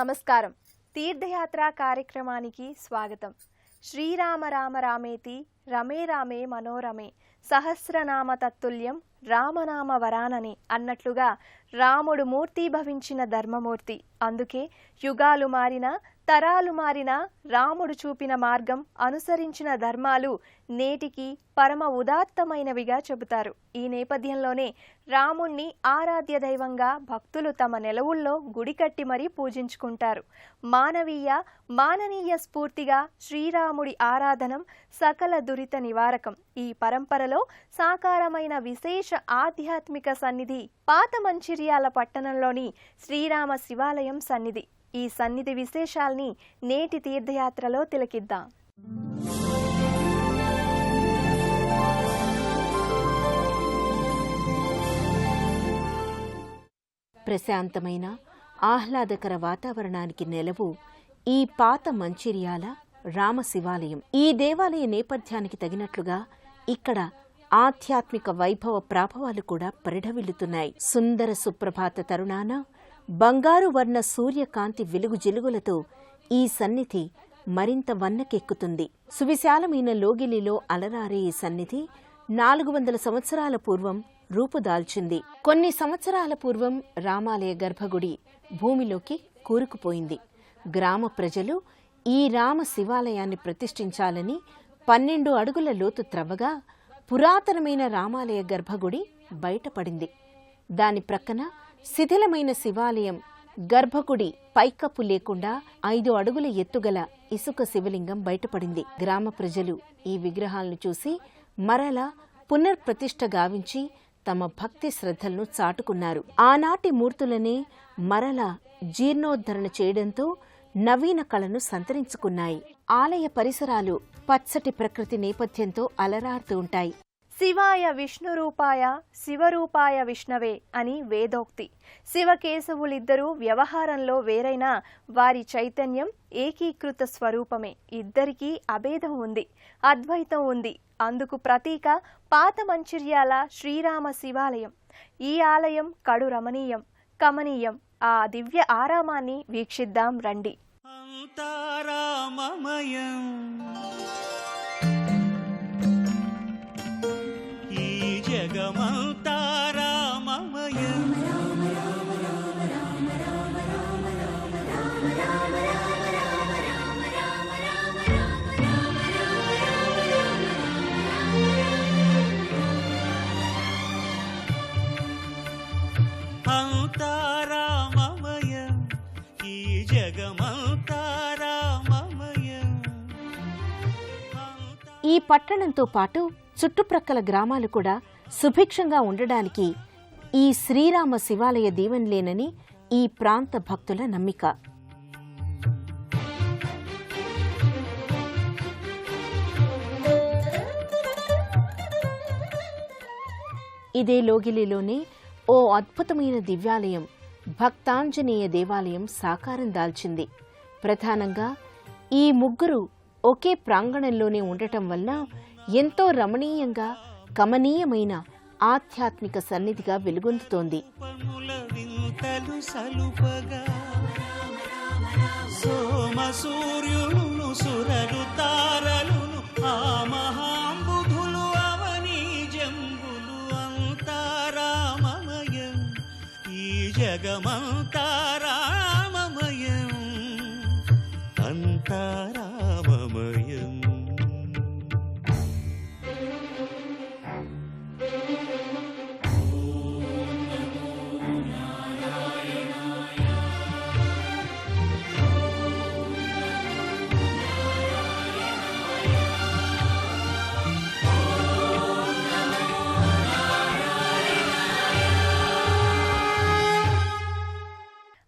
నమస్కారం. తీర్థయాత్ర కార్యక్రమానికి స్వాగతం. శ్రీరామ రామ రామేతి రమే రామే మనోరమే సహస్రనామ తత్తుల్యం రామనామ వరానని అన్నట్లుగా రాముడు మూర్తి భవించిన ధర్మమూర్తి. అందుకే యుగాలు మారినా తరాలు మారినా రాముడు చూపిన మార్గం అనుసరించిన ధర్మాలు నేటికి పరమ ఉదాత్తమైనవిగా చెబుతారు. ఈ నేపథ్యంలోనే రాముణ్ణి ఆరాధ్య దైవంగా భక్తులు తమ నెలవుల్లో గుడి కట్టి మరీ పూజించుకుంటారు. మాననీయ స్ఫూర్తిగా శ్రీరాముడి ఆరాధనం సకల దురిత నివారకం. ఈ పరంపరలో సాకారమైన విశేష ఆధ్యాత్మిక సన్నిధి పాత మంచిర్యాల పట్టణంలోని శ్రీరామ శివాలయం సన్నిధి. ఈ సన్నిధి విశేషాల్ని నేటి తీర్థయాత్రలో తిలకిద్దాం. ప్రశాంతమైన ఆహ్లాదకర వాతావరణానికి నెలవు ఈ పాత మంచిర్యాల రామ శివాలయం. ఈ దేవాలయ నేపథ్యానికి తగినట్లుగా ఇక్కడ ఆధ్యాత్మిక వైభవ ప్రాభవాలు కూడా పరిఢవిల్లుతున్నాయి. సుందర సుప్రభాత తరుణాన బంగారు వర్ణ సూర్యకాంతి వెలుగు జిలుగులతో ఈ సన్నిధి మరింత వన్నకెక్కుతుంది. సువిశాలమైన లోగిలిలో అలరారే ఈ సన్నిధి 400 సంవత్సరాల పూర్వం రూపుదాల్చింది. కొన్ని సంవత్సరాల పూర్వం రామాలయ గర్భగుడి భూమిలోకి కూరుకుపోయింది. గ్రామ ప్రజలు ఈ రామ శివాలయాన్ని ప్రతిష్ఠించాలని 12 అడుగుల లోతు త్రవ్వగా పురాతనమైన రామాలయ గర్భగుడి బయటపడింది. దాని ప్రక్కన శిథిలమైన శివాలయం గర్భగుడి పైకప్పు లేకుండా 5 అడుగుల ఎత్తుగల ఇసుక శివలింగం బయటపడింది. గ్రామ ప్రజలు ఈ విగ్రహాలను చూసి మరలా పునర్ప్రతిష్ఠ గావించి తమ భక్తి శ్రద్ధలను చాటుకున్నారు. ఆనాటి మూర్తులనే మరలా జీర్ణోద్ధరణ చేయడంతో నవీన కళను సంతరించుకున్నాయి. ఆలయ పరిసరాలు పచ్చటి ప్రకృతి నేపథ్యంతో అలరారుతూ ఉంటాయి. శివాయ విష్ణురూపాయ శివరూపాయ విష్ణవే అని వేదోక్తి. శివకేశవులిద్దరూ వ్యవహారంలో వేరైనా వారి చైతన్యం ఏకీకృత స్వరూపమే. ఇద్దరికీ అభేదం ఉంది, అద్వైతం ఉంది. అందుకు ప్రతీక పాత మంచిర్యాల శ్రీరామ శివాలయం. ఈ ఆలయం కడు రమణీయం, కమనీయం. ఆ దివ్య ఆరామాన్ని వీక్షిద్దాం రండి. ఈ పట్టణంతో పాటు చుట్టుప్రక్కల గ్రామాలు కూడా సుభిక్షంగా ఉండడానికి ఈ శ్రీరామ శివాలయ దీవెనలేనని ఈ ప్రాంత భక్తుల నమ్మిక. ఇదే లోగిలిలోనే ఓ అద్భుతమైన దివ్యాలయం భక్తాంజనేయ దేవాలయం సాకారం దాల్చింది. ప్రధానంగా ఈ ముగ్గురు ఒకే ప్రాంగణంలోనే ఉండటం వల్ల ఎంతో రమణీయంగా కమనీయమైన ఆధ్యాత్మిక సన్నిధిగా వెలుగొందుతోంది.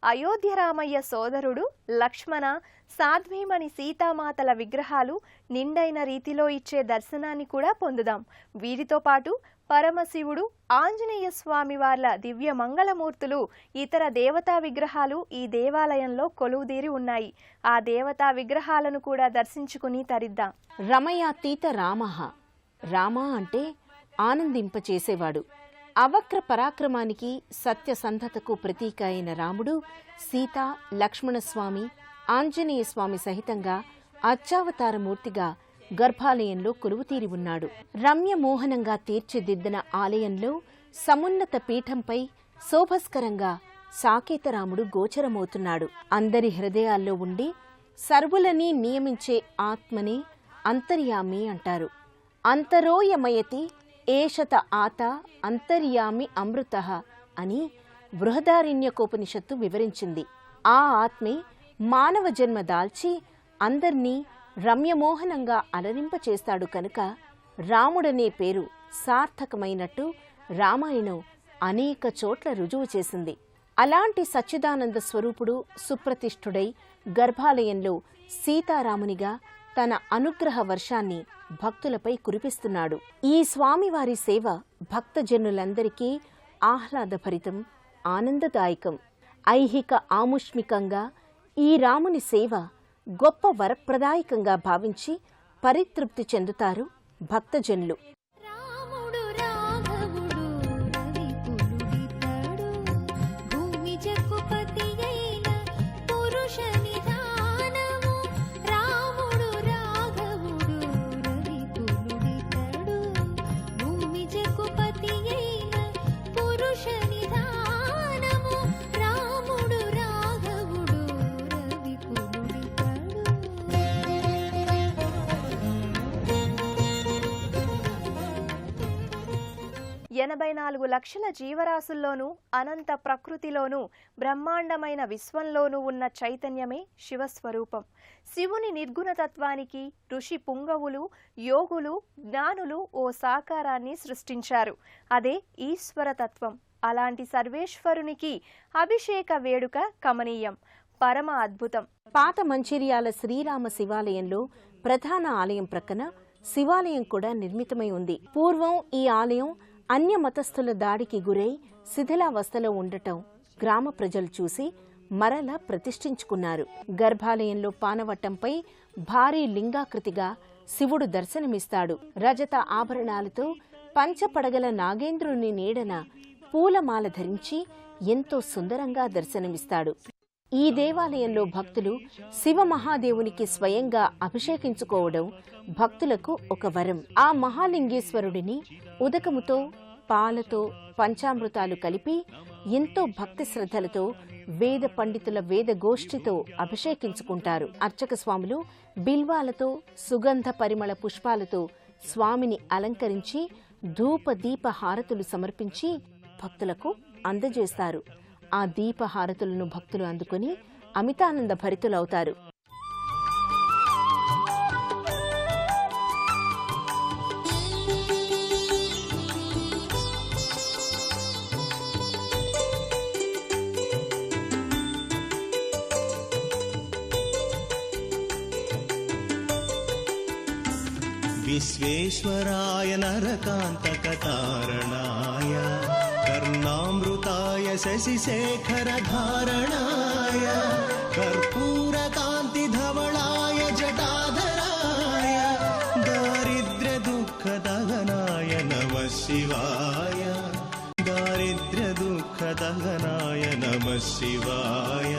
అయోధ్య రామయ్య సోదరుడు లక్ష్మణ, సాధ్వీమణి సీతామాతల విగ్రహాలు నిండైన రీతిలో ఇచ్చే దర్శనాన్ని కూడా పొందుదాం. వీరితో పాటు పరమశివుడు, ఆంజనేయ స్వామి వార్ల దివ్య మంగళమూర్తులు, ఇతర దేవతా విగ్రహాలు ఈ దేవాలయంలో కొలువుదీరి ఉన్నాయి. ఆ దేవతా విగ్రహాలను కూడా దర్శించుకుని తరిద్దాం. రమయాతీత రామః. రామ అంటే ఆనందింపచేసేవాడు, అవక్ర పరాక్రమానికి సత్యసంధతకు ప్రతీక అయిన రాముడు సీత, లక్ష్మణస్వామి, ఆంజనేయ స్వామి సహితంగా అర్చావతారమూర్తిగా గర్భాలయంలో కొలువుతీరి ఉన్నాడు. రమ్యమోహనంగా తీర్చిదిద్దిన ఆలయంలో సమున్నత పీఠంపై శోభస్కరంగా సాకేతరాముడు గోచరమవుతున్నాడు. అందరి హృదయాల్లో ఉండి సర్వులని నియమించే ఆత్మనే అంతర్యామి అంటారు. అంతరోయమయతి ఏషత ఆత అంతర్యామి అమృతః అని బృహదారణ్యకోపనిషత్తు వివరించింది. ఆ ఆత్మే మానవ జన్మ దాల్చి అందర్నీ రమ్యమోహనంగా అలరింపచేస్తాడు కనుక రాముడనే పేరు సార్థకమైనట్టు రామాయణం అనేక చోట్ల రుజువు చేసింది. అలాంటి సచ్చిదానంద స్వరూపుడు సుప్రతిష్ఠుడై గర్భాలయంలో సీతారామునిగా తన అనుగ్రహ వర్షాన్ని భక్తులపై కురిపిస్తున్నాడు. ఈ స్వామివారి సేవ భక్తజనులందరికీ ఆహ్లాదభరితం, ఆనందదాయకం. ఐహిక ఆముష్మికంగా ఈ రాముని సేవ గొప్ప వరప్రదాయకంగా భావించి పరితృప్తి చెందుతారు భక్తజనులు. ఎనభై 84 లక్షల జీవరాశుల్లోనూ అనంత ప్రకృతిలోనూ బ్రహ్మాండమైన విశ్వంలోనూ ఉన్న చైతన్యమే శివస్వరూపం. శివుని నిర్గుణతత్వానికి ఋషి పుంగవులు, యోగులు, జ్ఞానులు ఓ సాకారాన్ని సృష్టించారు. అదే ఈశ్వరతత్వం. అలాంటి సర్వేశ్వరునికి అభిషేక వేడుక కమనీయం, పరమ అద్భుతం. పాత మంచిర్యాల శ్రీరామ శివాలయంలో ప్రధాన ఆలయం ప్రక్కన శివాలయం కూడా నిర్మితమై ఉంది. పూర్వం ఈ ఆలయం అన్య మతస్థుల దాడికి గురై శిథిలావస్థలో ఉండటం గ్రామ ప్రజలు చూసి మరల ప్రతిష్ఠించుకున్నారు. గర్భాలయంలో పానవట్టంపై భారీ లింగాకృతిగా శివుడు దర్శనమిస్తాడు. రజత ఆభరణాలతో పంచపడగల నాగేంద్రుని నీడన పూలమాల ధరించి ఎంతో సుందరంగా దర్శనమిస్తాడు. ఈ దేవాలయంలో భక్తులు శివ మహాదేవునికి స్వయంగా అభిషేకించుకోవడం భక్తులకు ఒక వరం. ఆ మహాలింగేశ్వరుడిని ఉదకముతో, పాలతో, పంచామృతాలు కలిపి ఎంతో భక్తి శ్రద్ధలతో వేద పండితుల వేద గోష్ఠితో అభిషేకించుకుంటారు. అర్చక స్వాములు బిల్వాలతో, సుగంధ పరిమళ పుష్పాలతో స్వామిని అలంకరించి ధూప దీప హారతులు సమర్పించి భక్తులకు అందజేస్తారు. ఆ దీపహారతులను భక్తులు అందుకుని అమితానంద భరితులవుతారు. విశ్వేశ్వరాయ నరకాంతకతారణాయ కర్ణామృతాయ శశిశేఖరధారణాయ కర్పూరకాంతిధవళాయ జటాధరాయ దారిద్ర్యదుఃఖదహనాయ నమః శివాయ దారిద్ర్యదుఃఖదహనాయ నమః శివాయ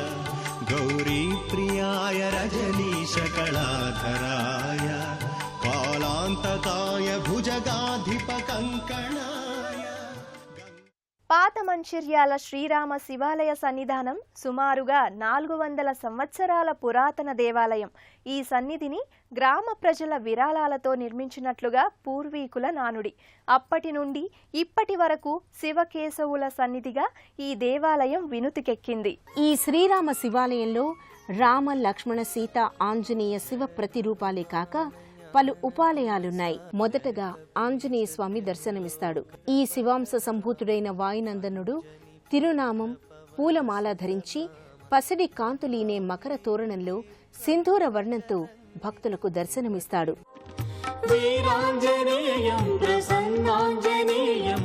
గౌరీప్రియాయ రజనీశకళాధరాయ కాలాంతకాయ భుజగాధిప కంకణాయ. పాత మంచిర్యాల శ్రీరామ శివాలయ సన్నిధానం సుమారుగా 400 సంవత్సరాల పురాతన దేవాలయం. ఈ సన్నిధిని గ్రామ ప్రజల విరాళాలతో నిర్మించినట్లుగా పూర్వీకుల నానుడి. అప్పటి నుండి ఇప్పటి వరకు శివకేశవుల సన్నిధిగా ఈ దేవాలయం వినుతికెక్కింది. ఈ శ్రీరామ శివాలయంలో రామ, లక్ష్మణ, సీత, ఆంజనేయ శివ ప్రతిరూపాలే కాక పలు ఉపాలయాలున్నాయి. మొదటగా ఆంజనేయ స్వామి దర్శనమిస్తాడు. ఈ శివాంశ సంభూతుడైన వాయునందనుడు తిరునామం, పూలమాల ధరించి పసిడి కాంతులీనే మకర తోరణంలో సింధూర వర్ణంతో భక్తులకు దర్శనమిస్తాడు. వీరాంజనేయం ప్రసన్నాంజనేయం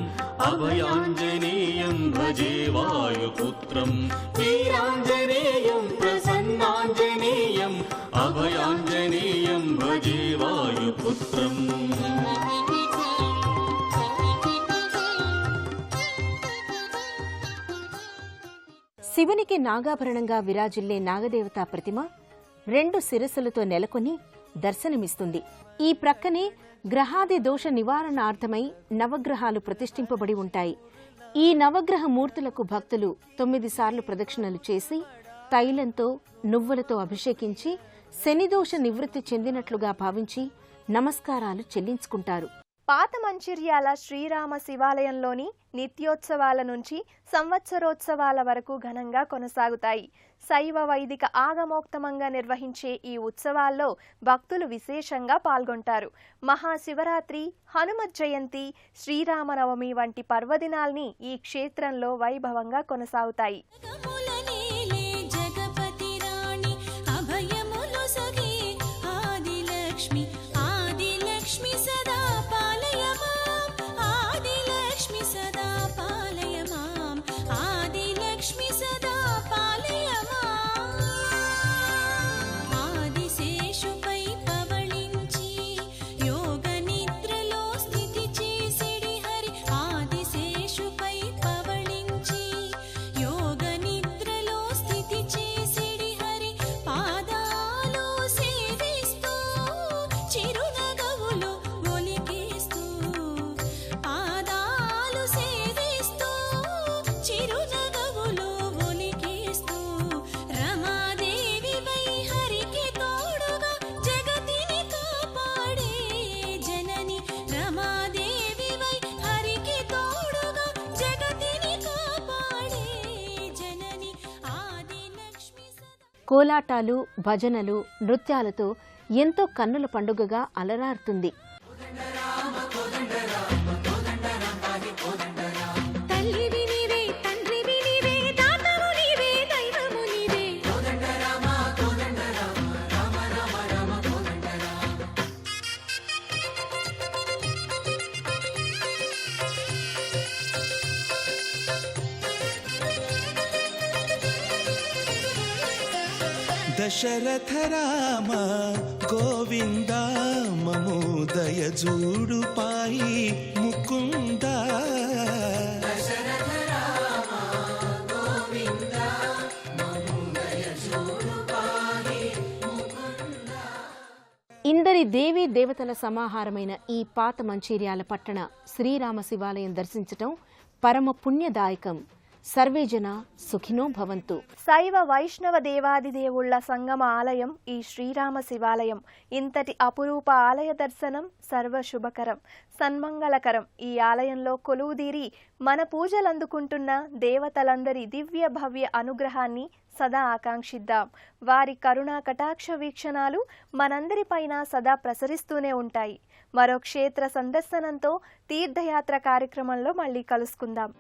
అభయాంజనేయం భజే వాయుపుత్రం. వీరాంజనేయం ప్రసన్నాంజనేయం అభయాంజనేయం భజే వాయుపుత్రం. శివునికి నాగాభరణంగా విరాజిల్లే నాగదేవతా ప్రతిమ 2 శిరస్సులతో నెలకొని దర్శనమిస్తుంది. ఈ ప్రక్కనే గ్రహాది దోష నివారణార్థమై నవగ్రహాలు ప్రతిష్ఠింపబడి ఉంటాయి. ఈ నవగ్రహ మూర్తులకు భక్తులు 9 సార్లు ప్రదక్షిణలు చేసి తైలంతో నువ్వులతో అభిషేకించి శనిదోష నివృత్తి చెందినట్లుగా భావించి నమస్కారాలు చెల్లించుకుంటారు. పాత మంచిర్యాల శ్రీరామ శివాలయంలోని నిత్యోత్సవాల నుంచి సంవత్సరోత్సవాల వరకు ఘనంగా కొనసాగుతాయి. శైవ వైదిక ఆగమోక్తమంగా నిర్వహించే ఈ ఉత్సవాల్లో భక్తులు విశేషంగా పాల్గొంటారు. మహాశివరాత్రి, హనుమత్ జయంతి, శ్రీరామనవమి వంటి పర్వదినాల్ని ఈ క్షేత్రంలో వైభవంగా కొనసాగుతాయి. కోలాటాలు, భజనలు, నృత్యాలతో ఎంతో కన్నుల పండుగగా అలరారుతుంది. దశరథ రామ గోవింద మము దయజూడు పాయి ముకుంద. ఇందరి దేవీ దేవతల సమాహారమైన ఈ పాత మంచిర్యాల పట్టణ శ్రీరామ శివాలయం దర్శించటం పరమ పుణ్యదాయకం. సర్వేజన సుఖినో భవంతు. శైవ వైష్ణవ దేవాదిదేవుళ్ల సంగమ ఆలయం ఈ శ్రీరామ శివాలయం. ఇంతటి అపురూప ఆలయ దర్శనం సర్వశుభకరం, సన్మంగళకరం. ఈ ఆలయంలో కొలువుదీరి మన పూజలందుకుంటున్న దేవతలందరి దివ్య భవ్య అనుగ్రహాన్ని సదా ఆకాంక్షిద్దాం. వారి కరుణా కటాక్ష వీక్షణాలు మనందరిపైన సదా ప్రసరిస్తూనే ఉంటాయి. మరో క్షేత్ర సందర్శనంతో తీర్థయాత్ర కార్యక్రమంలో మళ్ళీ కలుసుకుందాం.